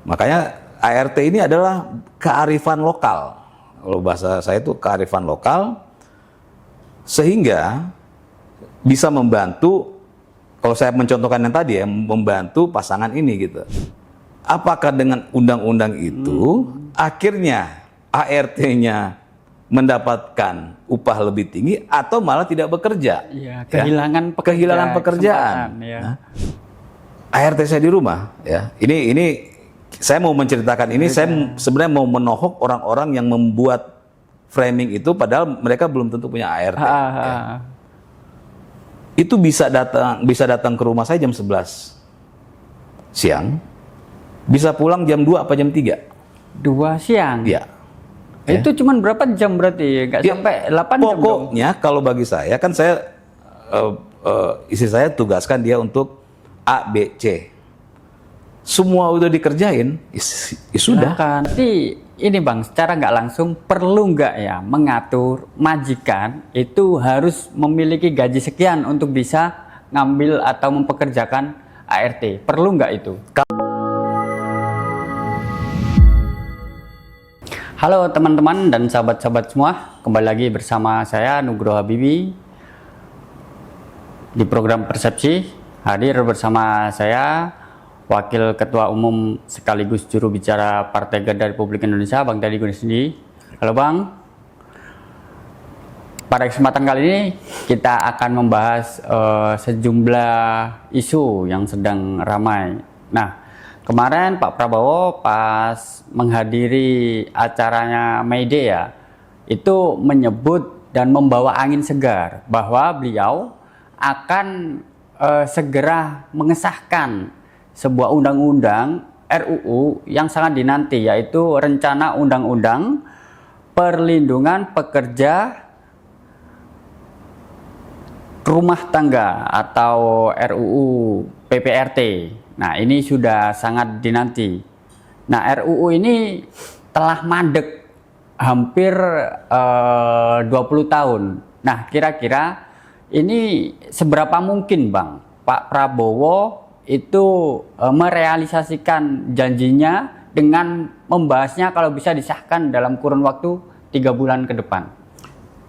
Makanya ART ini adalah kearifan lokal. Kalau bahasa saya itu kearifan lokal, sehingga bisa membantu, kalau saya mencontohkan yang tadi ya, membantu pasangan ini gitu. Apakah dengan undang-undang itu akhirnya ART-nya mendapatkan upah lebih tinggi atau malah tidak bekerja? Ya, kehilangan pekerjaan. Ya. Nah, ART saya di rumah ya. Ini saya mau menceritakan ini, saya sebenarnya mau menohok orang-orang yang membuat framing itu padahal mereka belum tentu punya ART. Ya. Itu bisa datang ke rumah saya jam 11 siang. Bisa pulang jam 2 apa jam 3? 2 siang? Iya. Itu cuman berapa jam berarti? Nggak sampai 8 jam dong? Pokoknya kalau bagi saya, kan saya istri saya tugaskan dia untuk A, B, C. Semua udah dikerjain, sudah. Nanti ini Bang, secara nggak langsung perlu nggak ya mengatur majikan itu harus memiliki gaji sekian untuk bisa ngambil atau mempekerjakan ART? Perlu nggak itu? Halo teman-teman dan sahabat-sahabat semua, kembali lagi bersama saya Nugroho Habibi di program Persepsi. Hadir bersama saya Wakil Ketua Umum sekaligus juru bicara Partai Garda Republik Indonesia, Bang Teddy Gunardi. Halo Bang. Pada kesempatan kali ini kita akan membahas sejumlah isu yang sedang ramai. Nah, kemarin Pak Prabowo pas menghadiri acaranya May Day ya, itu menyebut dan membawa angin segar bahwa beliau akan segera mengesahkan sebuah undang-undang RUU yang sangat dinanti, yaitu Rencana Undang-Undang Perlindungan Pekerja Rumah Tangga atau RUU PPRT. Nah, ini sudah sangat dinanti. Nah, RUU ini telah mandek hampir 20 tahun. Nah, kira-kira ini seberapa mungkin Bang Pak Prabowo itu merealisasikan janjinya dengan membahasnya kalau bisa disahkan dalam kurun waktu 3 bulan ke depan?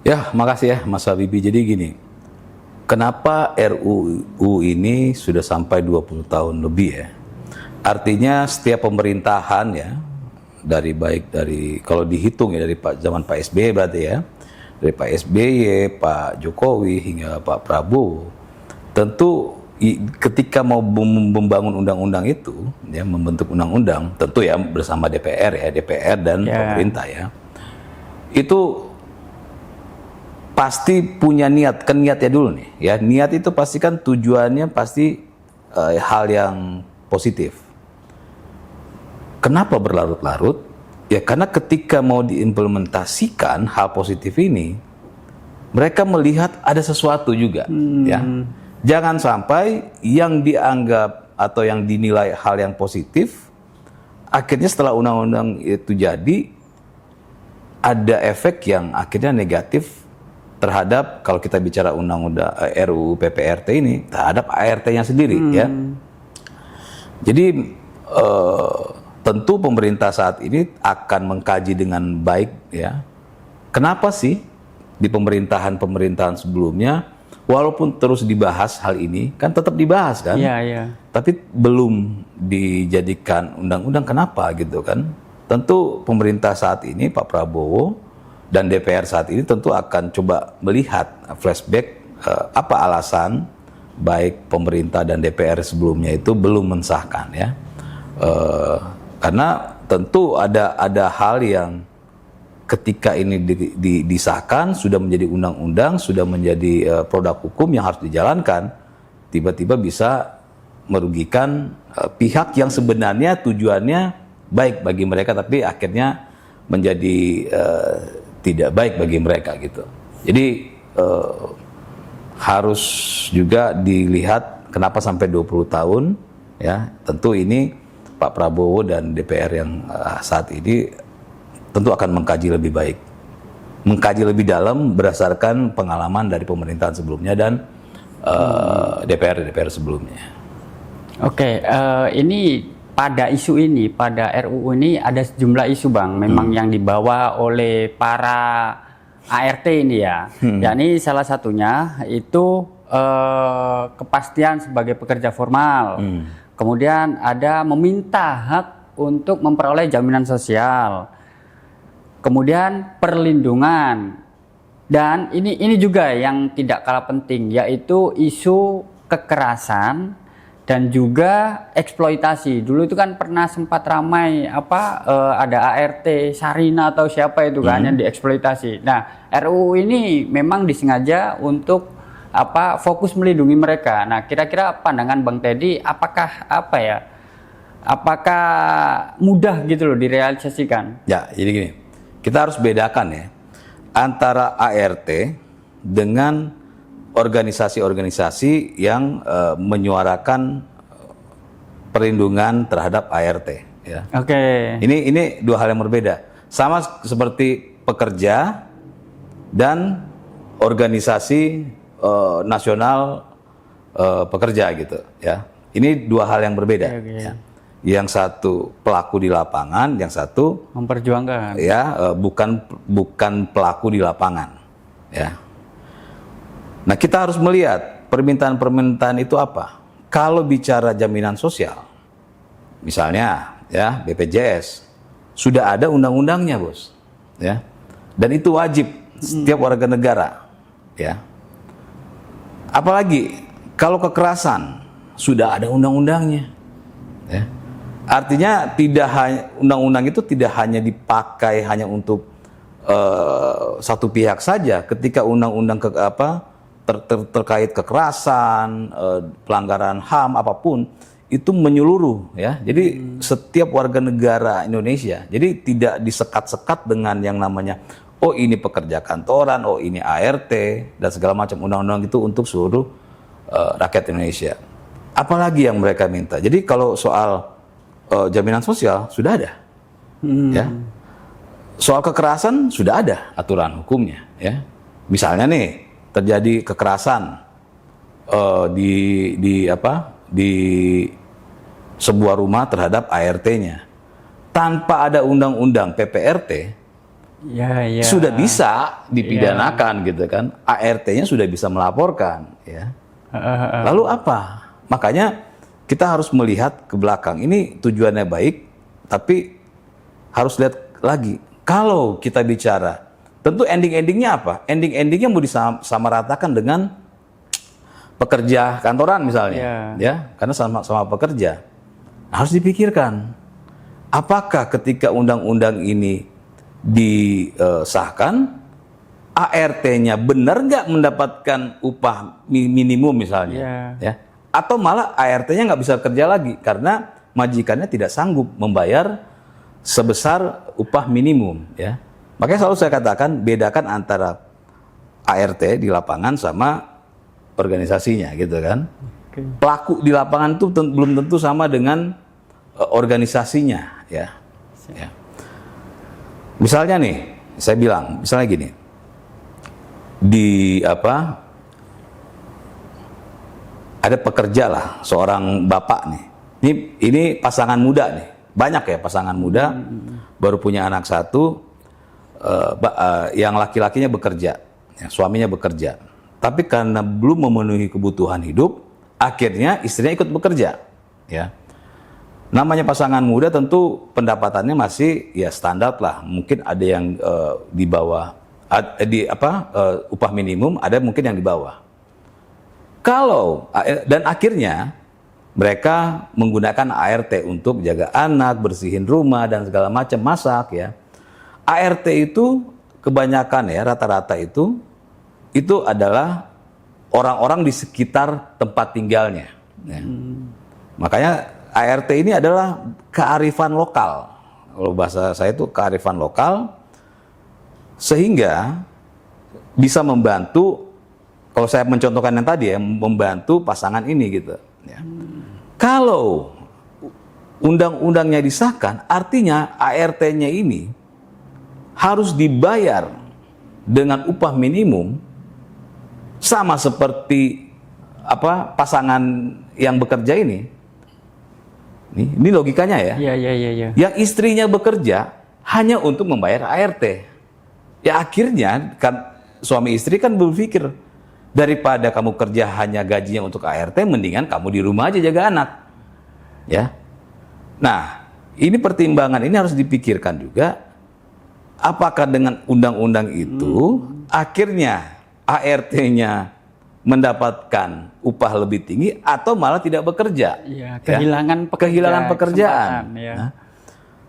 Ya, makasih ya Mas Habibi. Jadi gini, kenapa RUU ini sudah sampai 20 tahun lebih ya? Artinya setiap pemerintahan ya, baik dari kalau dihitung ya dari zaman Pak SBY berarti ya, dari Pak SBY, Pak Jokowi hingga Pak Prabowo, tentu ketika mau membangun undang-undang itu, ya membentuk undang-undang, tentu ya bersama DPR dan pemerintah ya, itu pasti punya niat, kan niatnya dulu nih ya. Niat itu pasti kan tujuannya pasti hal yang positif. Kenapa berlarut-larut? Ya karena ketika mau diimplementasikan hal positif ini, mereka melihat ada sesuatu juga ya. Jangan sampai yang dianggap atau yang dinilai hal yang positif, akhirnya setelah undang-undang itu jadi, ada efek yang akhirnya negatif terhadap, kalau kita bicara undang-undang RUU PPRT ini, terhadap ART-nya sendiri ya. Jadi tentu pemerintah saat ini akan mengkaji dengan baik ya. Kenapa sih di pemerintahan sebelumnya walaupun terus dibahas hal ini, kan tetap dibahas kan? Iya. Tapi belum dijadikan undang-undang, kenapa gitu kan? Tentu pemerintah saat ini, Pak Prabowo dan DPR saat ini tentu akan coba melihat flashback apa alasan baik pemerintah dan DPR sebelumnya itu belum mensahkan ya. Karena tentu ada hal yang ketika ini disahkan sudah menjadi undang-undang, sudah menjadi produk hukum yang harus dijalankan, tiba-tiba bisa merugikan pihak yang sebenarnya tujuannya baik bagi mereka, tapi akhirnya menjadi tidak baik bagi mereka gitu. Jadi harus juga dilihat kenapa sampai 20 tahun ya. Tentu ini Pak Prabowo dan DPR yang saat ini tentu akan mengkaji lebih baik, mengkaji lebih dalam berdasarkan pengalaman dari pemerintahan sebelumnya dan DPR sebelumnya. Oke, ini pada isu ini, pada RUU ini ada sejumlah isu Bang, memang yang dibawa oleh para ART ini ya. Yakni salah satunya itu kepastian sebagai pekerja formal. Kemudian ada meminta hak untuk memperoleh jaminan sosial. Kemudian perlindungan. Dan ini juga yang tidak kalah penting, yaitu isu kekerasan dan juga eksploitasi. Dulu itu kan pernah sempat ramai ada ART Sarina atau siapa itu kan yang dieksploitasi. Nah, RUU ini memang disengaja untuk fokus melindungi mereka. Nah, kira-kira pandangan Bang Teddy apakah mudah gitu loh direalisasikan? Ya, jadi gini. Kita harus bedakan ya antara ART dengan organisasi-organisasi yang menyuarakan perlindungan terhadap ART. Ya. Oke. Ini dua hal yang berbeda. Sama seperti pekerja dan organisasi nasional pekerja gitu. Ya. Ini dua hal yang berbeda. Oke. Ya. Yang satu pelaku di lapangan, yang satu Memperjuangkan. ya bukan pelaku di lapangan. Ya. Nah, kita harus melihat permintaan-permintaan itu apa. Kalau bicara jaminan sosial, misalnya ya BPJS sudah ada undang-undangnya, Bos. Ya. Dan itu wajib setiap warga negara. Ya. Apalagi kalau kekerasan sudah ada undang-undangnya. Ya. Artinya undang-undang itu tidak hanya dipakai hanya untuk satu pihak saja. Ketika undang-undang terkait kekerasan, pelanggaran HAM apapun itu menyeluruh ya. Jadi setiap warga negara Indonesia. Jadi tidak disekat-sekat dengan yang namanya oh ini pekerja kantoran, oh ini ART dan segala macam. Undang-undang itu untuk seluruh rakyat Indonesia. Apalagi yang mereka minta. Jadi kalau soal jaminan sosial sudah ada, ya. Soal kekerasan sudah ada aturan hukumnya, ya. Misalnya nih terjadi kekerasan di sebuah rumah terhadap ART-nya, tanpa ada undang-undang PPRT, sudah bisa dipidanakan gitu kan. ART-nya sudah bisa melaporkan, ya. Lalu apa? Makanya kita harus melihat ke belakang. Ini tujuannya baik, tapi harus lihat lagi. Kalau kita bicara, tentu ending-endingnya apa? Ending-endingnya mau disamaratakan dengan pekerja kantoran misalnya, ya, karena sama-sama pekerja. Harus dipikirkan, apakah ketika undang-undang ini disahkan, ART-nya benar nggak mendapatkan upah minimum misalnya, ya? Atau malah ART-nya nggak bisa kerja lagi karena majikannya tidak sanggup membayar sebesar upah minimum, ya. Makanya selalu saya katakan bedakan antara ART di lapangan sama organisasinya, gitu kan. Pelaku di lapangan itu belum tentu sama dengan organisasinya, ya. Misalnya nih, saya bilang, misalnya gini, ada pekerja lah, seorang bapak nih. Ini pasangan muda nih, banyak ya pasangan muda, baru punya anak satu, yang laki-lakinya bekerja, ya, suaminya bekerja. Tapi karena belum memenuhi kebutuhan hidup, akhirnya istrinya ikut bekerja. Ya, namanya pasangan muda tentu pendapatannya masih ya standar lah. Mungkin ada yang di bawah, upah minimum, ada mungkin yang di bawah. Dan akhirnya mereka menggunakan ART untuk jaga anak, bersihin rumah dan segala macam, masak ya. ART itu kebanyakan ya, rata-rata itu adalah orang-orang di sekitar tempat tinggalnya. Ya. Makanya ART ini adalah kearifan lokal. Kalau bahasa saya itu kearifan lokal, sehingga bisa membantu. Kalau saya mencontohkan yang tadi ya, membantu pasangan ini gitu. Ya. Kalau undang-undangnya disahkan, artinya ART-nya ini harus dibayar dengan upah minimum sama seperti pasangan yang bekerja ini. Ini logikanya ya. Iya. Yang istrinya bekerja hanya untuk membayar ART. Ya akhirnya kan suami istri kan berpikir, daripada kamu kerja hanya gajinya untuk ART, mendingan kamu di rumah aja jaga anak. Ya. Nah, ini pertimbangan ini harus dipikirkan juga. Apakah dengan undang-undang itu akhirnya ART-nya mendapatkan upah lebih tinggi atau malah tidak bekerja? Iya, kehilangan pekerjaan. Ya.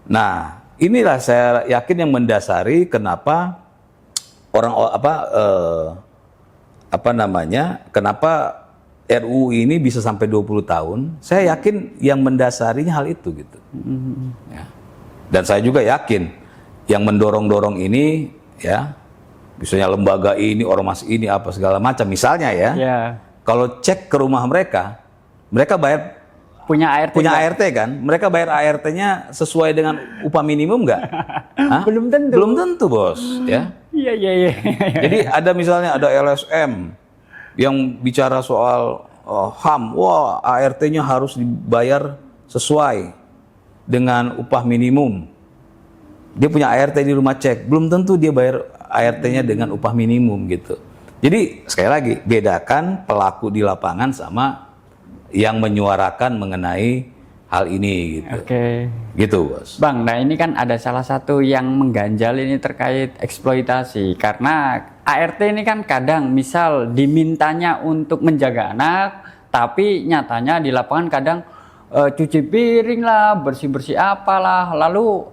Nah, inilah saya yakin yang mendasari kenapa kenapa RUU ini bisa sampai 20 tahun. Saya yakin yang mendasarinya hal itu gitu. Ya. Dan saya juga yakin yang mendorong-dorong ini, ya, misalnya lembaga ini, ormas ini, apa segala macam, misalnya ya, kalau cek ke rumah mereka bayar punya ART kan, mereka bayar ART-nya sesuai dengan upah minimum nggak? Belum tentu bos, ya. Iya. Jadi ada misalnya ada LSM yang bicara soal HAM, wah ART-nya harus dibayar sesuai dengan upah minimum. Dia punya ART di rumah, cek, belum tentu dia bayar ART-nya dengan upah minimum gitu. Jadi sekali lagi, bedakan pelaku di lapangan sama yang menyuarakan mengenai hal ini gitu. Oke. Gitu bos. Bang, nah ini kan ada salah satu yang mengganjal ini terkait eksploitasi. Karena ART ini kan kadang misal dimintanya untuk menjaga anak, tapi nyatanya di lapangan kadang cuci piring lah, bersih-bersih apalah, lalu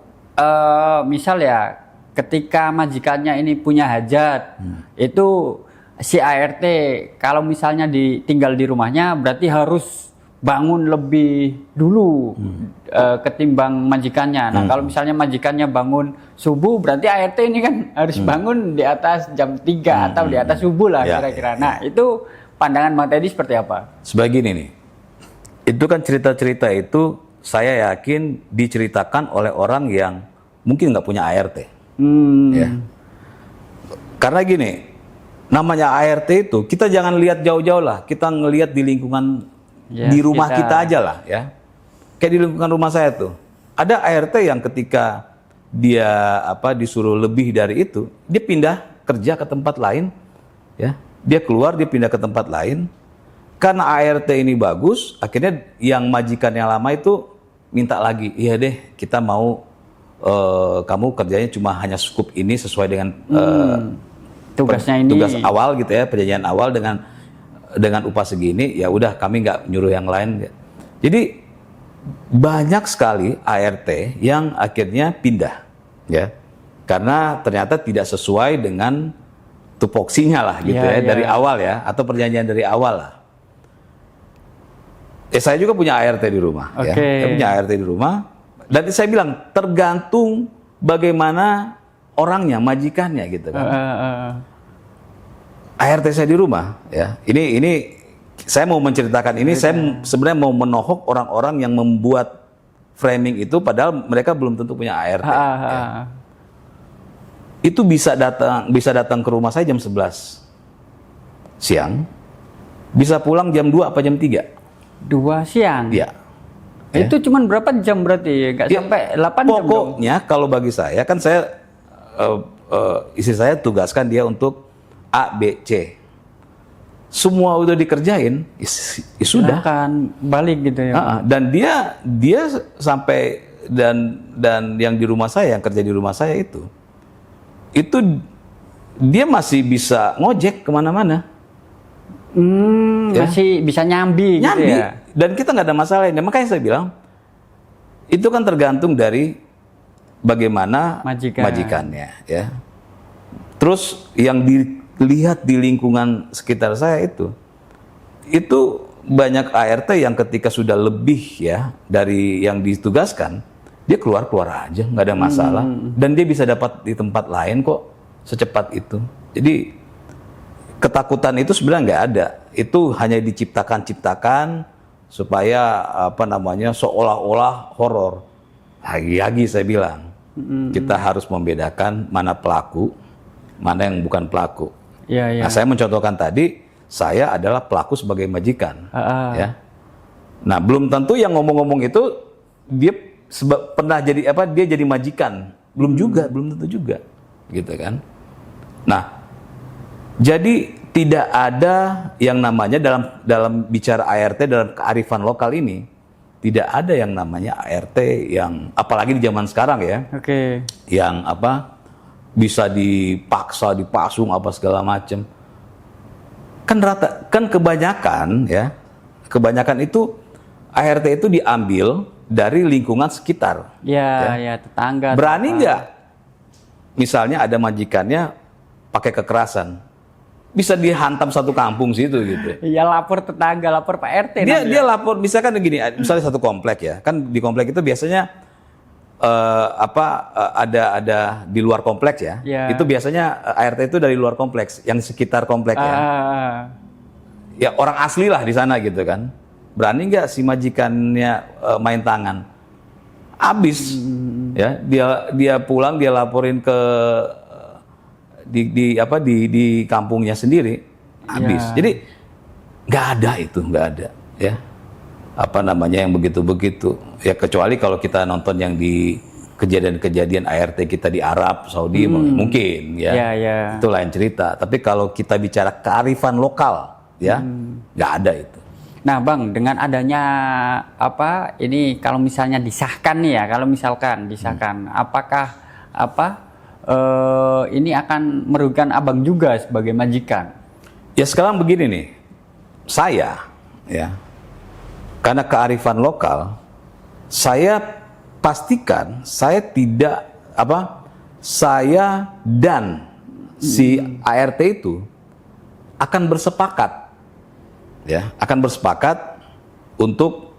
misal ya ketika majikannya ini punya hajat, itu si ART kalau misalnya tinggal di rumahnya berarti harus bangun lebih dulu ketimbang majikannya. Nah kalau misalnya majikannya bangun subuh, berarti ART ini kan harus bangun di atas jam 3 atau di atas subuh lah kira-kira. Nah itu pandangan Bang Teddy seperti apa? Sebegini nih, itu kan cerita-cerita itu saya yakin diceritakan oleh orang yang mungkin nggak punya ART. Ya. Karena gini, namanya ART itu kita jangan lihat jauh-jauh lah, kita ngelihat di lingkungan di rumah kita aja lah ya. Kayak di lingkungan rumah saya tuh ada ART yang ketika dia disuruh lebih dari itu, dia pindah kerja ke tempat lain, ya. Dia keluar, dia pindah ke tempat lain. Karena ART ini bagus, akhirnya yang majikan yang lama itu minta lagi, iya deh, kita mau kamu kerjanya cuma hanya skup ini sesuai dengan tugasnya ini, tugas awal gitu ya, perjanjian awal dengan upah segini, ya udah kami nggak nyuruh yang lain. Jadi banyak sekali ART yang akhirnya pindah, ya, karena ternyata tidak sesuai dengan tupoksinya lah gitu dari awal ya, atau perjanjian dari awal lah. Saya juga punya ART di rumah, ya, saya punya ART di rumah. Dan saya bilang tergantung bagaimana orangnya, majikannya gitu kan. ART saya di rumah, ya. Ini saya mau menceritakan ini, saya sebenarnya mau menohok orang-orang yang membuat framing itu, padahal mereka belum tentu punya ART. Ya. Itu bisa datang ke rumah saya jam 11 siang, bisa pulang jam 2 apa jam 3? 2 siang. Ya. Itu cuman berapa jam berarti? Nggak sampai 8 jam. Pokoknya kalau bagi saya kan saya istri saya tugaskan dia untuk A, B, C. Semua udah dikerjain, sudah akan balik gitu ya. Dan dia sampai dan yang di rumah saya, yang kerja di rumah saya itu dia masih bisa ngojek kemana-mana. Masih bisa nyambi gitu ya. Dan kita nggak ada masalah ini. Makanya saya bilang itu kan tergantung dari bagaimana majikannya, ya. Terus yang dilihat di lingkungan sekitar saya itu banyak ART yang ketika sudah lebih ya dari yang ditugaskan, dia keluar aja, nggak ada masalah, dan dia bisa dapat di tempat lain kok secepat itu. Jadi ketakutan itu sebenarnya nggak ada, itu hanya diciptakan supaya seolah-olah horor. Lagi-lagi saya bilang, kita harus membedakan mana pelaku, mana yang bukan pelaku. Nah, saya mencontohkan tadi, saya adalah pelaku sebagai majikan, ya. Nah, belum tentu yang ngomong-ngomong itu dia pernah jadi apa? Dia jadi majikan? Belum juga, belum tentu juga, gitu kan? Nah, jadi tidak ada yang namanya dalam bicara ART dalam kearifan lokal ini, tidak ada yang namanya ART yang apalagi di zaman sekarang ya, yang apa bisa dipaksa, dipasung apa segala macam. Kan kebanyakan ya, kebanyakan itu ART itu diambil dari lingkungan sekitar. Ya, tetangga. Berani nggak? Misalnya ada majikannya pakai kekerasan, bisa dihantam satu kampung situ gitu. Iya, lapor tetangga, lapor Pak RT. Dia lapor, misalkan gini, misalnya satu komplek ya, kan di komplek itu biasanya ada di luar kompleks ya. Itu biasanya ART itu dari luar kompleks, yang sekitar komplek ya. Ya orang asli lah di sana gitu kan. Berani nggak si majikannya main tangan? Abis ya, dia pulang, dia laporin ke di kampungnya sendiri, habis. Jadi nggak ada ya, apa namanya yang begitu ya, kecuali kalau kita nonton yang di kejadian-kejadian ART kita di Arab Saudi mungkin ya, itu lain cerita. Tapi kalau kita bicara kearifan lokal ya, nggak ada itu. Nah Bang, dengan adanya apa ini, kalau misalnya disahkan nih ya, kalau misalkan disahkan, apakah ini akan merugikan Abang juga sebagai majikan? Ya sekarang begini nih, saya ya, karena kearifan lokal, saya pastikan saya tidak saya dan si ART itu akan bersepakat. Ya, akan bersepakat untuk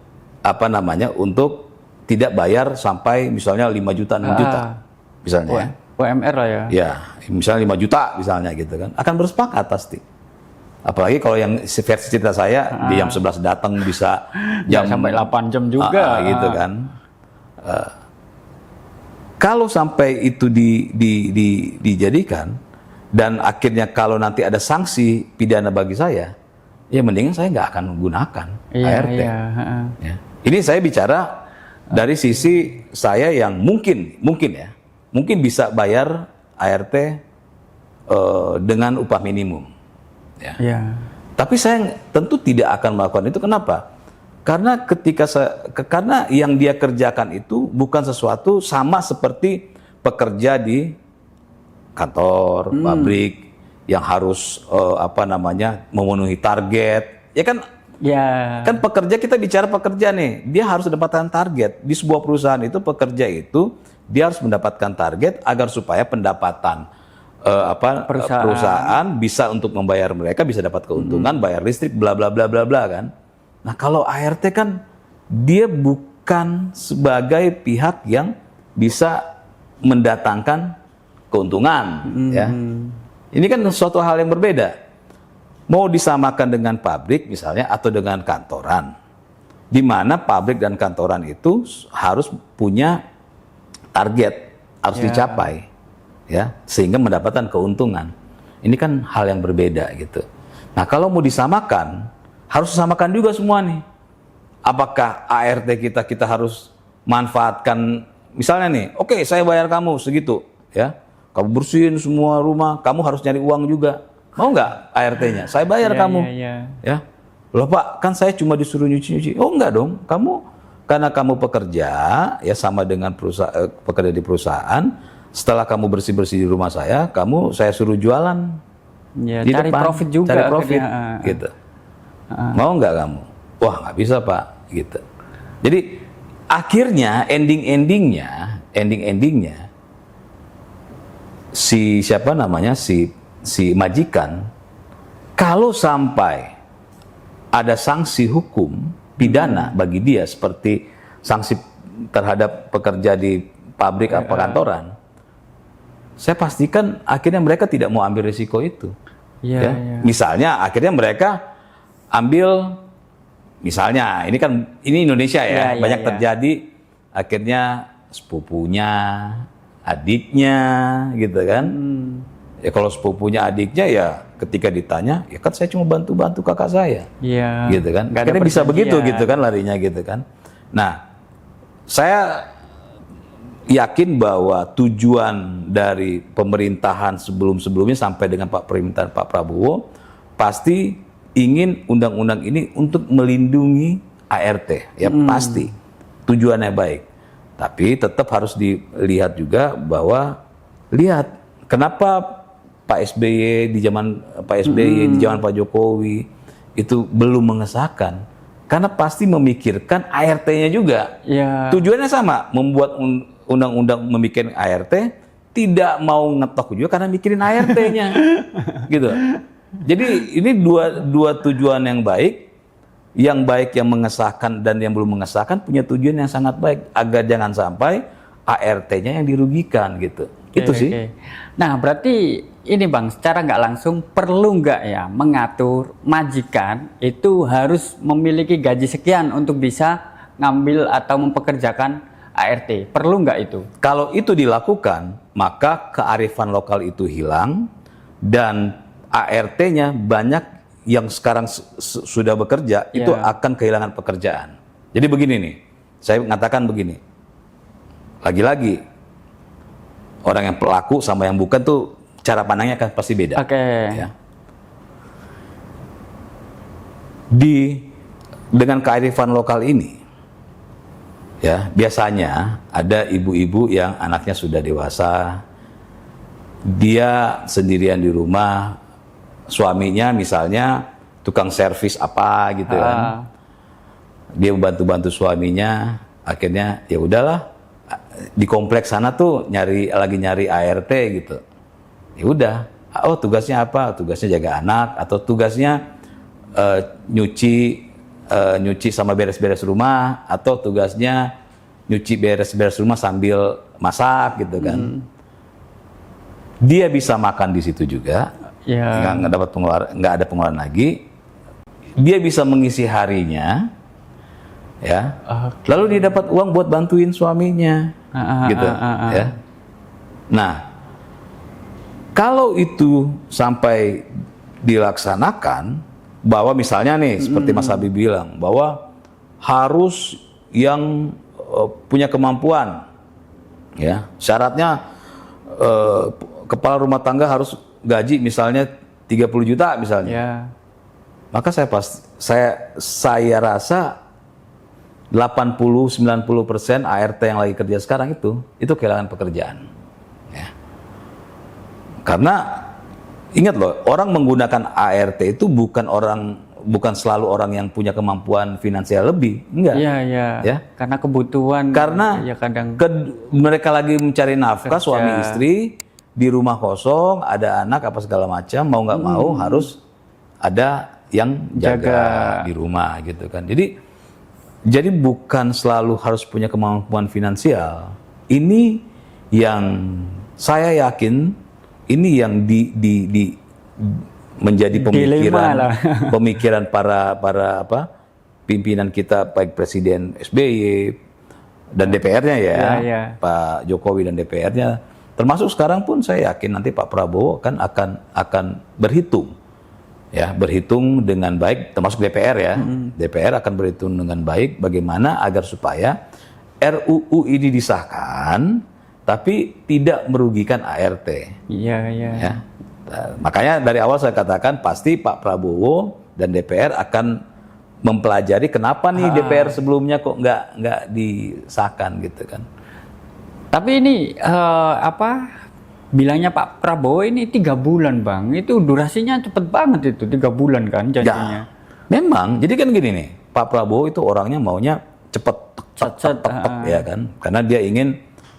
untuk tidak bayar sampai misalnya 5 juta, 6 juta misalnya. UMR lah ya. Ya, misalnya 5 juta misalnya gitu kan. Akan bersepakat pasti. Apalagi kalau yang versi cerita saya di jam 11 datang bisa jam sampai 8 jam juga gitu kan. Kalau sampai itu dijadikan dan akhirnya kalau nanti ada sanksi pidana bagi saya, ya mendingan saya nggak akan menggunakan ART. Ya. Ini saya bicara dari sisi saya yang mungkin bisa bayar ART dengan upah minimum. Ya. Tapi saya tentu tidak akan melakukan itu. Kenapa? Karena karena yang dia kerjakan itu bukan sesuatu sama seperti pekerja di kantor, pabrik, yang harus memenuhi target, ya kan? Ya. Kan pekerja, kita bicara pekerja nih, dia harus mendapatkan target di sebuah perusahaan itu. Pekerja itu dia harus mendapatkan target agar supaya pendapatan perusahaan bisa untuk membayar mereka, bisa dapat keuntungan, bayar listrik, bla bla bla bla bla kan. Nah kalau ART kan dia bukan sebagai pihak yang bisa mendatangkan keuntungan, ya. Ini kan suatu hal yang berbeda. Mau disamakan dengan pabrik misalnya atau dengan kantoran, di mana pabrik dan kantoran itu harus punya target, harus dicapai, ya, sehingga mendapatkan keuntungan. Ini kan hal yang berbeda gitu. Nah kalau mau disamakan, harus disamakan juga semua nih. Apakah ART kita harus manfaatkan, misalnya nih, oke, saya bayar kamu segitu, ya. Kamu bersihin semua rumah, kamu harus nyari uang juga. Mau nggak ART-nya? Saya bayar kamu. Ya. Loh Pak, kan saya cuma disuruh nyuci-nyuci. Oh enggak dong, karena kamu pekerja, ya sama dengan pekerja di perusahaan. Setelah kamu bersih-bersih di rumah saya suruh jualan. Ya, di cari depan, profit juga. Cari profit, gitu. Mau nggak kamu? Wah nggak bisa Pak, gitu. Jadi akhirnya ending-endingnya si majikan, kalau sampai ada sanksi hukum pidana bagi dia seperti sanksi terhadap pekerja di pabrik atau kantoran, saya pastikan akhirnya mereka tidak mau ambil risiko itu. Misalnya akhirnya mereka ambil, misalnya ini Indonesia ya, banyak terjadi, akhirnya sepupunya, adiknya, gitu kan. Ya kalau sepupunya, adiknya, ya ketika ditanya, ya kan saya cuma bantu-bantu kakak saya, gitu kan. Akhirnya bisa begitu gitu kan larinya gitu kan. Nah saya yakin bahwa tujuan dari pemerintahan sebelum-sebelumnya sampai dengan pemerintahan Pak Prabowo pasti ingin undang-undang ini untuk melindungi ART, ya pasti tujuannya baik. Tapi tetap harus dilihat juga bahwa lihat kenapa Pak SBY di zaman di zaman Pak Jokowi itu belum mengesahkan, karena pasti memikirkan ART-nya juga. Ya. Tujuannya sama, membuat undang-undang memikirkan ART, tidak mau ngetok juga karena mikirin ART-nya, gitu. Jadi ini dua tujuan yang baik yang mengesahkan dan yang belum mengesahkan punya tujuan yang sangat baik agar jangan sampai ART-nya yang dirugikan, gitu. Itu sih. Nah, berarti ini Bang, secara nggak langsung perlu nggak ya mengatur majikan itu harus memiliki gaji sekian untuk bisa ngambil atau mempekerjakan ART? Perlu nggak itu? Kalau itu dilakukan, maka kearifan lokal itu hilang dan ART-nya banyak yang sekarang sudah bekerja itu akan kehilangan pekerjaan. Jadi begini nih, saya mengatakan begini, lagi-lagi orang yang pelaku sama yang bukan tuh cara pandangnya kan pasti beda. Ya. Dengan kearifan lokal ini, ya biasanya ada ibu-ibu yang anaknya sudah dewasa, dia sendirian di rumah, suaminya misalnya tukang servis apa gitu kan, dia membantu suaminya, akhirnya ya udahlah di kompleks sana tuh lagi nyari ART gitu. Ya udah, oh tugasnya apa? Tugasnya jaga anak atau tugasnya nyuci sama beres-beres rumah atau tugasnya nyuci beres-beres rumah sambil masak gitu kan. Dia bisa makan di situ juga, nggak dapat pengeluaran, nggak ada pengeluaran lagi. Dia bisa mengisi harinya, ya. Lalu dia dapat uang buat bantuin suaminya, gitu, ya. Nah, kalau itu sampai dilaksanakan, bahwa misalnya nih seperti Mas Habib bilang bahwa harus yang punya kemampuan, ya syaratnya kepala rumah tangga harus gaji misalnya 30 juta misalnya, maka saya rasa 80-90% ART yang lagi kerja sekarang itu kehilangan pekerjaan, ya. Karena ingat loh, orang menggunakan ART itu bukan selalu orang yang punya kemampuan finansial lebih, enggak. Ya. Karena kebutuhan. Karena kadang mereka lagi mencari nafkah, suami istri di rumah kosong, ada anak apa segala macam, mau nggak mau harus ada yang jaga di rumah gitu kan. Jadi bukan selalu harus punya kemampuan finansial. Ini yang saya yakin ini yang menjadi pemikiran para pimpinan kita, baik Presiden SBY dan DPR-nya Pak Jokowi dan DPR-nya, termasuk sekarang pun saya yakin nanti Pak Prabowo kan akan berhitung dengan baik, termasuk DPR ya. DPR akan berhitung dengan baik bagaimana agar supaya RUU ini disahkan tapi tidak merugikan ART. Ya. Makanya dari awal saya katakan pasti Pak Prabowo dan DPR akan mempelajari kenapa nih DPR sebelumnya kok nggak disahkan gitu kan. Tapi ini bilangnya Pak Prabowo ini 3 bulan Bang, itu durasinya cepet banget itu 3 bulan kan janjinya. Ya, memang, jadi kan gini nih, Pak Prabowo itu orangnya maunya cepet, ya kan, karena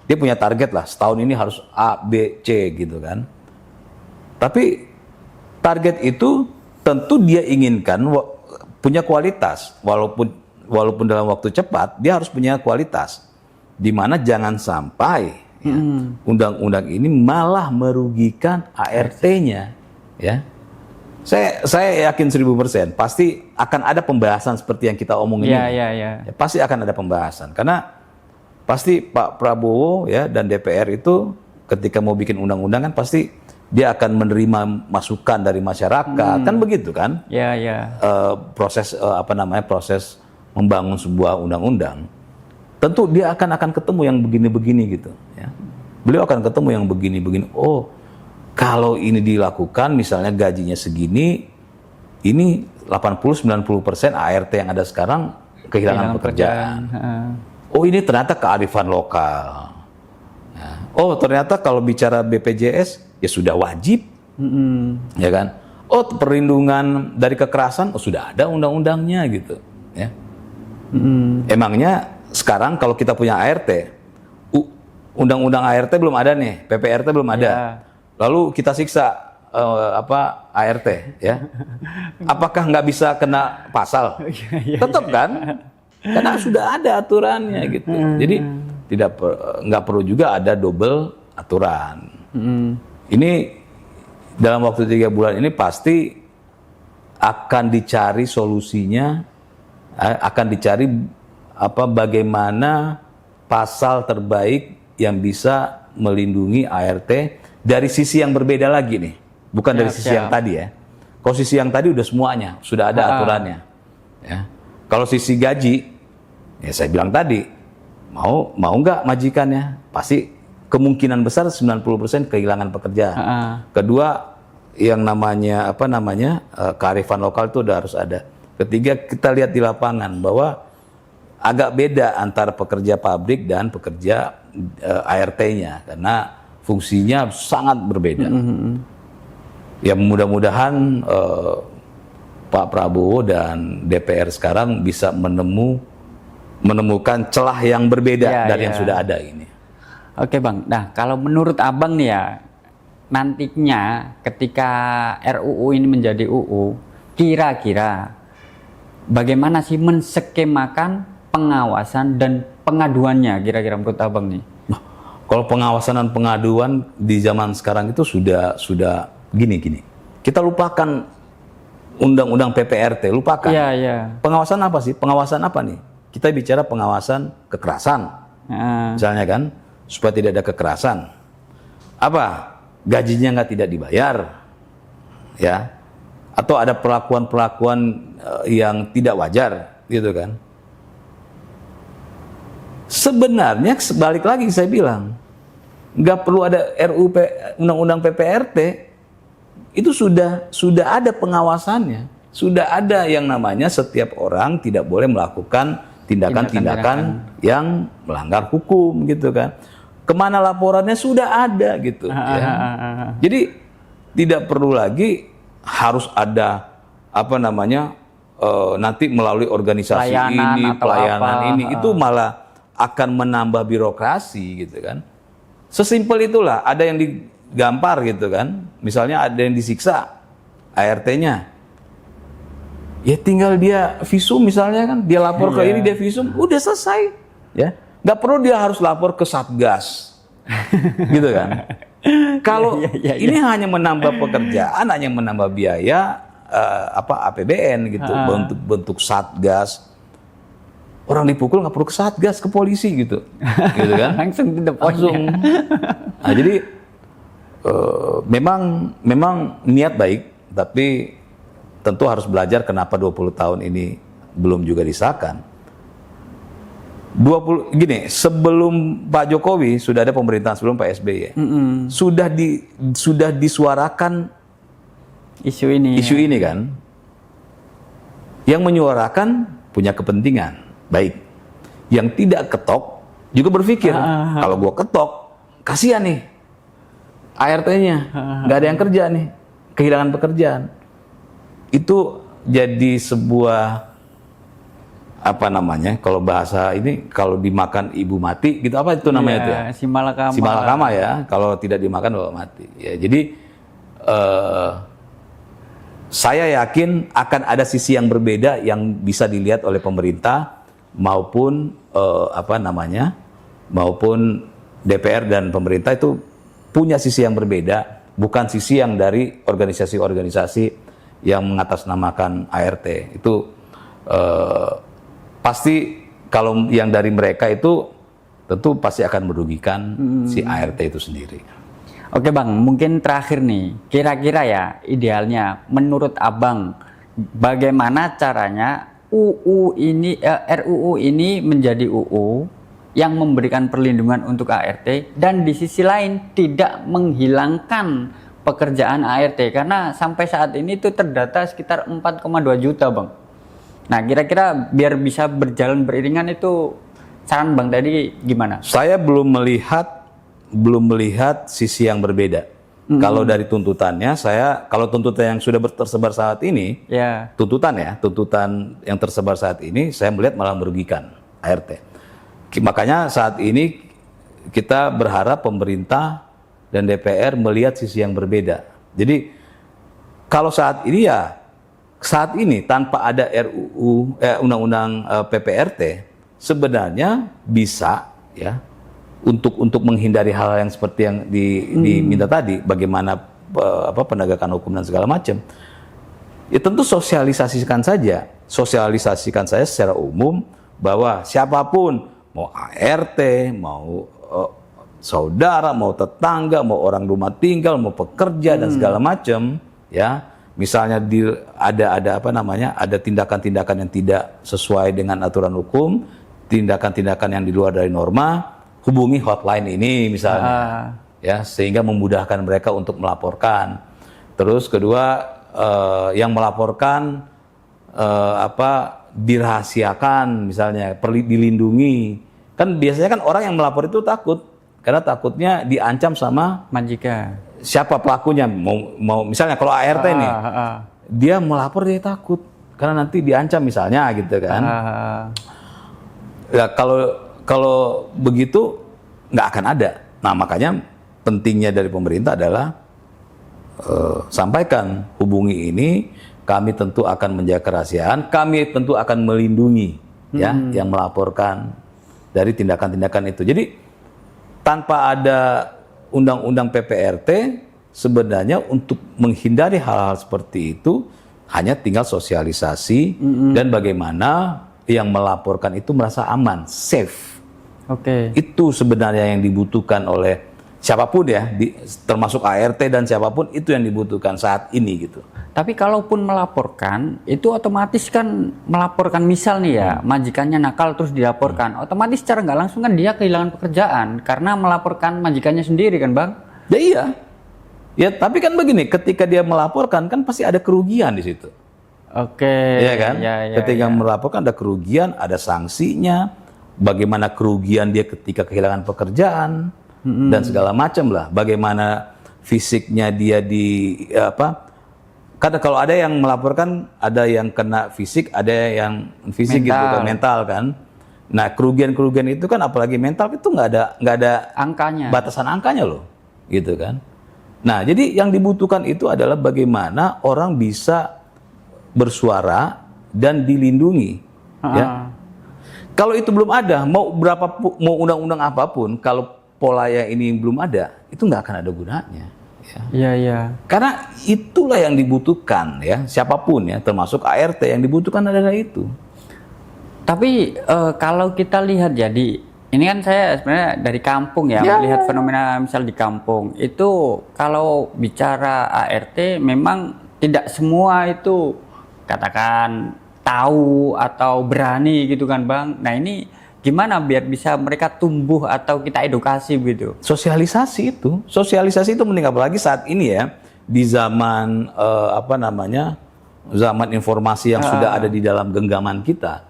dia punya target lah, setahun ini harus A, B, C gitu kan. Tapi target itu tentu dia inginkan punya kualitas, walaupun dalam waktu cepat, dia harus punya kualitas. Dimana jangan sampai undang-undang ini malah merugikan ART-nya, ya. Saya yakin 1000% pasti akan ada pembahasan seperti yang kita omongin ini. Ya, pasti akan ada pembahasan karena pasti Pak Prabowo ya dan DPR itu ketika mau bikin undang-undang kan pasti dia akan menerima masukan dari masyarakat, kan begitu kan? Proses proses membangun sebuah undang-undang. tentu dia akan ketemu yang begini-begini gitu ya. Beliau akan ketemu yang begini-begini. Oh, kalau ini dilakukan misalnya gajinya segini, ini 80-90% ART yang ada sekarang kehilangan pekerjaan. Oh, ini ternyata kearifan lokal. Nah, oh, ternyata kalau bicara BPJS ya sudah wajib. Ya kan? Oh, perlindungan dari kekerasan, oh sudah ada undang-undangnya gitu ya. Emangnya sekarang kalau kita punya ART, undang-undang ART belum ada nih, PPRT belum ada. Ya. Lalu kita siksa ART ya. Apakah nggak bisa kena pasal? Tetap kan? Karena sudah ada aturannya gitu. Jadi nggak perlu juga ada double aturan. Ini dalam waktu 3 bulan ini pasti akan dicari solusinya, akan dicari bagaimana pasal terbaik yang bisa melindungi ART dari sisi yang berbeda lagi nih, bukan dari sisi yang tadi ya. Kalau sisi yang tadi udah semuanya, sudah ada aturannya. Ya. Kalau sisi gaji, ya saya bilang tadi, mau nggak majikannya? Pasti kemungkinan besar 90% kehilangan pekerjaan. Kedua, yang namanya kearifan lokal itu udah harus ada. Ketiga, kita lihat di lapangan bahwa agak beda antara pekerja pabrik dan pekerja ART-nya karena fungsinya sangat berbeda. Ya mudah-mudahan Pak Prabowo dan DPR sekarang bisa menemukan celah yang berbeda dari yang sudah ada ini. Oke Bang, nah kalau menurut Abang nih ya, nantinya ketika RUU ini menjadi UU, kira-kira bagaimana sih menskemakan pengawasan dan pengaduannya kira-kira menurut Abang nih? Nah, kalau pengawasan dan pengaduan di zaman sekarang itu sudah gini. Kita lupakan undang-undang PPRT, lupakan. Iya. Pengawasan apa sih? Pengawasan apa nih? Kita bicara pengawasan kekerasan. Misalnya kan, supaya tidak ada kekerasan. Apa? Gajinya tidak dibayar. Ya. Atau ada perlakuan-perlakuan yang tidak wajar, gitu kan. Sebenarnya sebalik lagi saya bilang, nggak perlu ada undang-undang PPRT, itu sudah ada pengawasannya, sudah ada yang namanya setiap orang tidak boleh melakukan tindakan-tindakan yang melanggar hukum, gitu kan. Kemana laporannya sudah ada, gitu. Ya. Jadi tidak perlu lagi harus ada nanti melalui organisasi pelayanan ini, itu malah akan menambah birokrasi gitu kan. Sesimpel itulah, ada yang digampar gitu kan. Misalnya ada yang disiksa ART-nya. Ya tinggal dia visum misalnya kan, dia lapor ke ini, dia visum, udah selesai. Ya, nggak perlu dia harus lapor ke Satgas. Gitu kan. Kalau ini hanya menambah pekerjaan, hanya menambah biaya APBN gitu, bentuk Satgas. Orang dipukul nggak perlu ke Satgas, ke polisi gitu kan? Langsung to the point. Nah, jadi memang niat baik, tapi tentu harus belajar kenapa 20 tahun ini belum juga disahkan. Sebelum Pak Jokowi sudah ada pemerintahan, sebelum Pak SBY sudah disuarakan isu ini kan. Yang menyuarakan punya kepentingan baik, yang tidak ketok juga berpikir kalau gua ketok kasihan nih ART-nya, nggak ada yang kerja nih, kehilangan pekerjaan. Itu jadi sebuah kalau bahasa ini, kalau dimakan ibu mati gitu, apa itu namanya itu ya? Simalakama ya, kalau tidak dimakan bapak mati ya. Jadi saya yakin akan ada sisi yang berbeda yang bisa dilihat oleh pemerintah maupun maupun DPR dan pemerintah, itu punya sisi yang berbeda, bukan sisi yang dari organisasi-organisasi yang mengatasnamakan ART. Itu pasti kalau yang dari mereka itu tentu pasti akan merugikan si ART itu sendiri. Oke Bang, mungkin terakhir nih, kira-kira ya idealnya menurut Abang bagaimana caranya RUU ini menjadi UU yang memberikan perlindungan untuk ART, dan di sisi lain tidak menghilangkan pekerjaan ART, karena sampai saat ini itu terdata sekitar 4,2 juta Bang. Nah kira-kira biar bisa berjalan beriringan itu saran Bang tadi gimana? Saya belum melihat sisi yang berbeda. Kalau dari tuntutannya, kalau tuntutan yang sudah tersebar saat ini, Ya. tuntutan yang tersebar saat ini, saya melihat malah merugikan ART. Makanya saat ini kita berharap pemerintah dan DPR melihat sisi yang berbeda. Jadi kalau saat ini tanpa ada undang-undang PPRT, sebenarnya bisa ya untuk menghindari hal yang seperti yang diminta tadi, bagaimana penegakan hukum dan segala macam. Ya tentu sosialisasikan saja secara umum bahwa siapapun, mau ART, mau saudara, mau tetangga, mau orang rumah tinggal, mau pekerja dan segala macam, ya. Misalnya ada tindakan-tindakan yang tidak sesuai dengan aturan hukum, tindakan-tindakan yang di luar dari norma, hubungi hotline ini misalnya, ya, sehingga memudahkan mereka untuk melaporkan. Terus kedua, yang melaporkan dirahasiakan misalnya, dilindungi. Kan biasanya kan orang yang melapor itu takut, karena takutnya diancam sama majikan. Siapa pelakunya, mau misalnya kalau ART nih, dia melapor dia takut karena nanti diancam misalnya gitu kan. Ya kalau begitu nggak akan ada. Nah makanya pentingnya dari pemerintah adalah sampaikan, hubungi ini, kami tentu akan menjaga kerahasiaan, kami tentu akan melindungi ya yang melaporkan dari tindakan-tindakan itu. Jadi tanpa ada undang-undang PPRT, sebenarnya untuk menghindari hal-hal seperti itu hanya tinggal sosialisasi dan bagaimana yang melaporkan itu merasa aman, safe. Oke. Itu sebenarnya yang dibutuhkan oleh siapapun ya, termasuk ART dan siapapun, itu yang dibutuhkan saat ini gitu. Tapi kalaupun melaporkan, itu otomatis kan melaporkan, misal nih ya, majikannya nakal terus dilaporkan, otomatis secara nggak langsung kan dia kehilangan pekerjaan karena melaporkan majikannya sendiri kan Bang? Ya iya. Ya tapi kan begini, ketika dia melaporkan kan pasti ada kerugian di situ. Oke. Iya kan? Ya, ketika melaporkan ada kerugian, ada sanksinya. Bagaimana kerugian dia ketika kehilangan pekerjaan dan segala macam lah. Bagaimana fisiknya dia karena kalau ada yang melaporkan, ada yang kena fisik, ada yang fisik gitu kan, mental kan. Nah kerugian itu kan, apalagi mental itu nggak ada angkanya, batasan angkanya loh, gitu kan. Nah jadi yang dibutuhkan itu adalah bagaimana orang bisa bersuara dan dilindungi, ya. Kalau itu belum ada, mau undang-undang apapun, kalau pola yang ini belum ada, itu nggak akan ada gunanya. Iya. Karena itulah yang dibutuhkan ya, siapapun ya, termasuk ART, yang dibutuhkan adalah itu. Tapi kalau kita lihat jadi, ini kan saya sebenarnya dari kampung ya, melihat fenomena misal di kampung itu, kalau bicara ART memang tidak semua itu katakan tahu atau berani gitu kan Bang. Nah ini gimana biar bisa mereka tumbuh atau kita edukasi gitu? Sosialisasi itu penting, apalagi saat ini ya, di zaman zaman informasi yang sudah ada di dalam genggaman kita.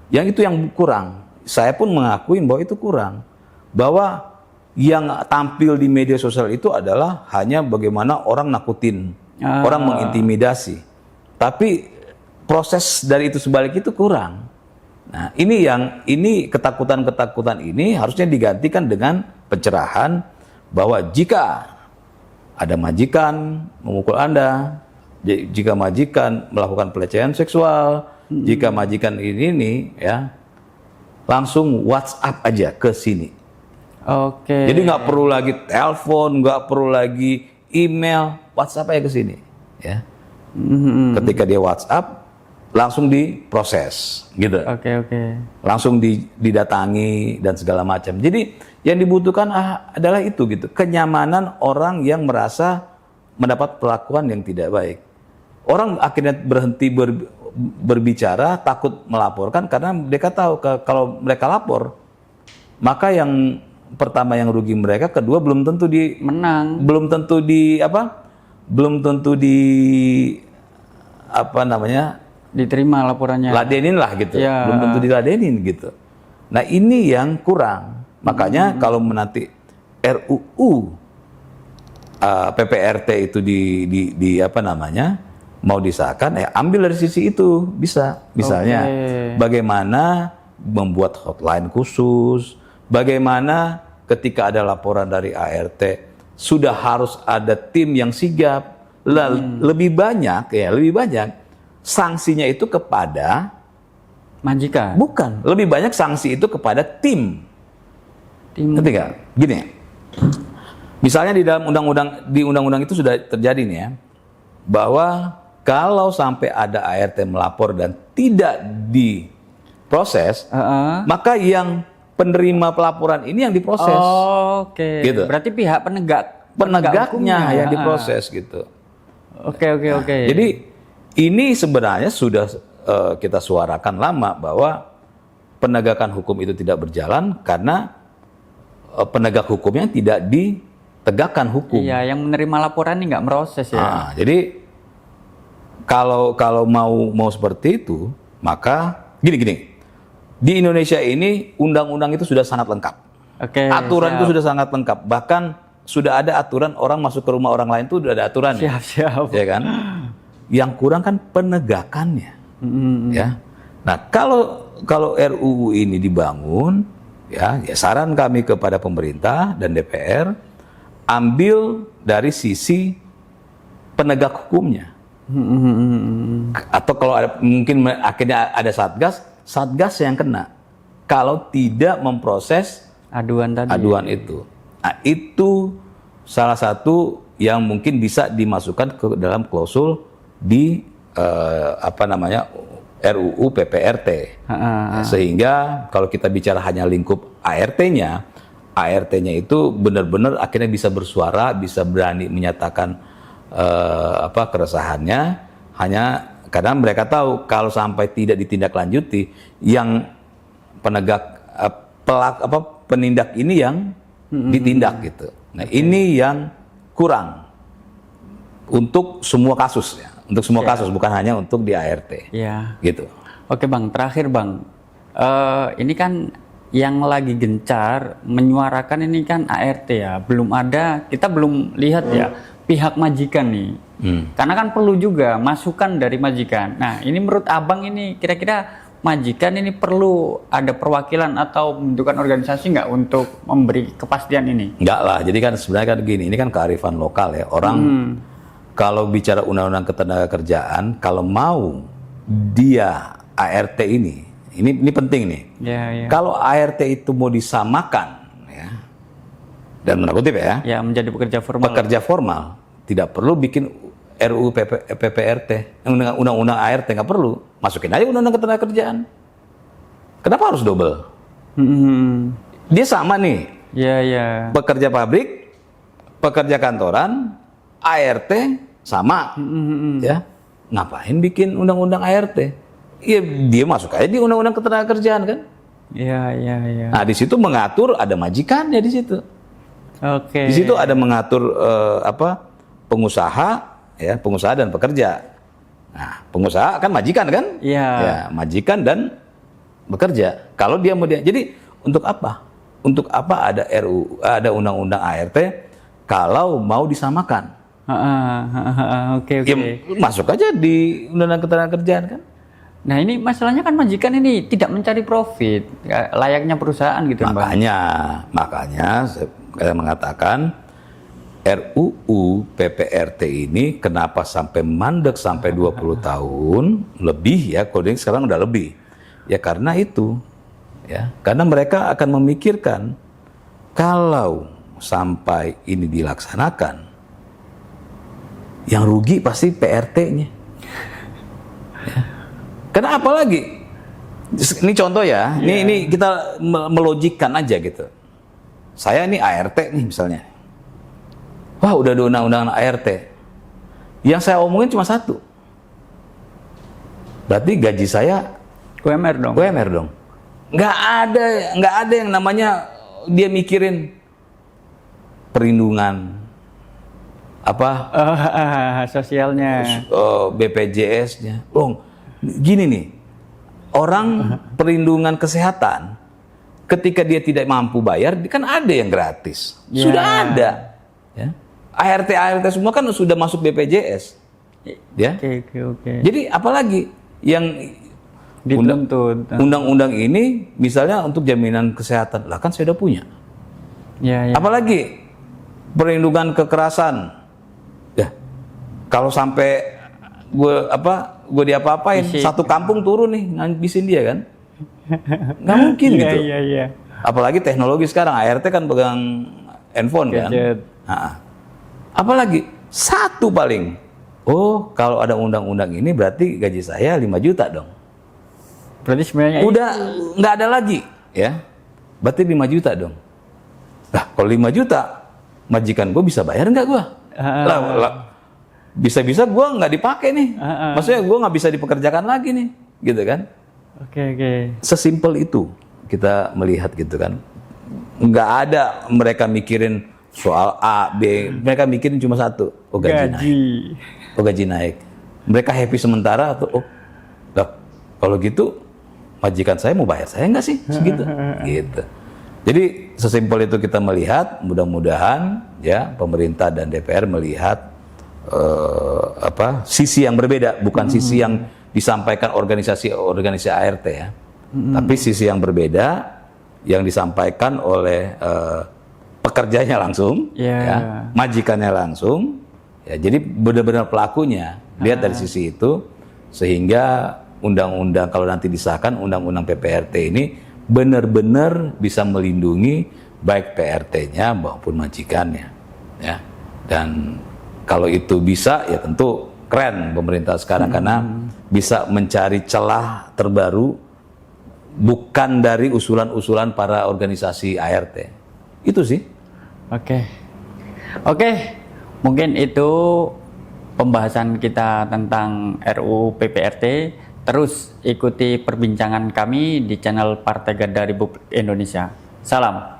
Yang itu yang kurang. Saya pun mengakui bahwa itu kurang. Bahwa yang tampil di media sosial itu adalah hanya bagaimana orang nakutin, orang mengintimidasi. Tapi proses dari itu sebalik itu kurang. Nah, ini ketakutan ini harusnya digantikan dengan pencerahan bahwa jika ada majikan memukul Anda, jika majikan melakukan pelecehan seksual, jika majikan ini ya, langsung WhatsApp aja ke sini. Oke. Jadi nggak perlu lagi telepon, nggak perlu lagi email, WhatsApp aja ke sini, ya. Ketika dia WhatsApp, langsung diproses gitu. Oke. Langsung didatangi dan segala macam. Jadi yang dibutuhkan adalah itu gitu, kenyamanan orang yang merasa mendapat perlakuan yang tidak baik. Orang akhirnya berhenti berbicara, takut melaporkan karena mereka tahu kalau mereka lapor maka yang pertama yang rugi mereka, kedua belum tentu menang. belum tentu apa namanya Diterima laporannya. ladenin lah gitu, Ya. belum tentu diladenin gitu. Nah ini yang kurang, makanya kalau nanti RUU PPRT itu di apa namanya mau disahkan, ambil dari sisi itu bisa, misalnya bagaimana membuat hotline khusus, bagaimana ketika ada laporan dari ART sudah harus ada tim yang sigap. Lebih banyak sanksinya itu kepada majikan. bukan, lebih banyak sanksi itu kepada tim. Ngerti nggak? Gini, misalnya di dalam undang-undang itu sudah terjadi nih ya, bahwa kalau sampai ada ART melapor dan tidak diproses, maka yang penerima pelaporan ini yang diproses. Oke. Gitu. Berarti pihak Penegaknya hukumnya. yang diproses gitu. Oke. Jadi ini sebenarnya sudah kita suarakan lama bahwa penegakan hukum itu tidak berjalan karena penegak hukumnya tidak ditegakkan hukum. Iya, yang menerima laporan ini nggak meroses ya. Jadi kalau mau seperti itu, maka gini. Di Indonesia ini undang-undang itu sudah sangat lengkap. Oke. Aturan itu sudah sangat lengkap. Bahkan sudah ada aturan orang masuk ke rumah orang lain itu sudah ada aturan. Siap. Ya kan? Yang kurang kan penegakannya. Ya. Nah, kalau RUU ini dibangun, ya saran kami kepada pemerintah dan DPR, ambil dari sisi penegak hukumnya. Atau kalau mungkin akhirnya ada satgas yang kena kalau tidak memproses Aduan tadi. aduan itu. Nah, itu salah satu yang mungkin bisa dimasukkan ke dalam klausul di RUU PPRT. Sehingga kalau kita bicara hanya lingkup ART-nya itu benar-benar akhirnya bisa bersuara, bisa berani menyatakan keresahannya, hanya karena mereka tahu kalau sampai tidak ditindaklanjuti, yang penindak ini yang ditindak gitu. Nah, ini yang kurang untuk semua kasus ya. Untuk semua kasus, bukan hanya untuk di ART. Iya. Gitu. Oke Bang, terakhir Bang. Ini kan yang lagi gencar menyuarakan ini kan ART ya. Kita belum lihat ya pihak majikan nih. Karena kan perlu juga masukan dari majikan. Nah, ini menurut Abang ini kira-kira majikan ini perlu ada perwakilan atau pembentukan organisasi nggak untuk memberi kepastian ini? Enggak lah, jadi kan sebenarnya kan gini, ini kan kearifan lokal ya. Orang kalau bicara undang-undang ketenagakerjaan, kalau mau dia ART ini penting nih. Ya. Kalau ART itu mau disamakan, ya, dan menurut kutip ya, menjadi pekerja formal. Pekerja formal tidak perlu bikin RUU PPRT, undang-undang ART nggak perlu, masukin aja undang-undang ketenagakerjaan. Kenapa harus double? Dia sama nih. Iya. Pekerja pabrik, pekerja kantoran, ART sama. Ya, ngapain bikin undang-undang ART? Ya dia masuk aja di undang-undang ketenagakerjaan kan. Iya. Nah di situ mengatur ada majikannya di situ. Oke. Di situ ada mengatur pengusaha dan pekerja. Nah, pengusaha kan majikan kan? Iya. Ya, majikan dan bekerja. Kalau dia mau jadi untuk apa? Untuk apa ada ada undang-undang ART kalau mau disamakan? Oke. Ya, masuk aja di undang-undang ketenagakerjaan kan? Nah, ini masalahnya kan majikan ini tidak mencari profit, layaknya perusahaan gitu, Bang. Makanya saya mengatakan RUU PPRT ini kenapa sampai mandek sampai 20 tahun lebih ya, kodenya sekarang udah lebih. Ya karena itu. Ya, karena mereka akan memikirkan kalau sampai ini dilaksanakan yang rugi pasti PRT-nya. Ya. Karena apalagi ini contoh ya, ini kita melogikkan aja gitu. Saya ini ART nih misalnya. Wah, udah ada undang-undang ART. Yang saya omongin cuma satu. Berarti gaji saya UMR dong. UMR dong. nggak ada yang namanya dia mikirin perlindungan apa sosialnya. BPJS-nya. Oh, gini nih, orang perlindungan kesehatan ketika dia tidak mampu bayar, kan ada yang gratis, sudah ada. Ya. ART semua kan sudah masuk BPJS. Ya. Oke. Jadi apalagi yang dituntut undang-undang ini misalnya untuk jaminan kesehatan, lah kan saya udah punya. Ya. Apalagi perlindungan kekerasan. Ya. Kalau sampai gue diapa-apain, satu kampung turun nih ngabisin dia kan. Nggak mungkin gitu. Iya. Apalagi teknologi sekarang, ART kan pegang handphone kan. Apalagi satu paling. Oh, kalau ada undang-undang ini berarti gaji saya 5 juta dong. Berarti sebenarnya udah nggak ada lagi, ya. Berarti 5 juta dong. Nah, kalau 5 juta, majikan gue bisa bayar nggak gue? Bisa-bisa gue nggak dipakai nih. Maksudnya gue nggak bisa dipekerjakan lagi nih, gitu kan? Oke. Sesimpel itu kita melihat gitu kan. Nggak ada mereka mikirin soal A, B. Mereka mikirin cuma satu. Oh, gaji naik. Oh, gaji naik. Mereka happy sementara atau kalau gitu majikan saya mau bayar saya nggak sih segitu? Gitu. Jadi sesimpel itu kita melihat. Mudah-mudahan ya pemerintah dan DPR melihat sisi yang berbeda, bukan sisi yang disampaikan organisasi ART ya, tapi sisi yang berbeda yang disampaikan oleh pekerjanya langsung, ya, majikannya langsung, ya. Jadi benar-benar pelakunya lihat dari sisi itu, sehingga undang-undang kalau nanti disahkan undang-undang PPRT ini benar-benar bisa melindungi baik PRT-nya maupun majikannya, ya. Dan kalau itu bisa, ya tentu keren pemerintah sekarang karena bisa mencari celah terbaru bukan dari usulan-usulan para organisasi ART. Itu sih. Oke. Mungkin itu pembahasan kita tentang RUU PPRT. Terus ikuti perbincangan kami di channel Partai Garda Republik Indonesia. Salam.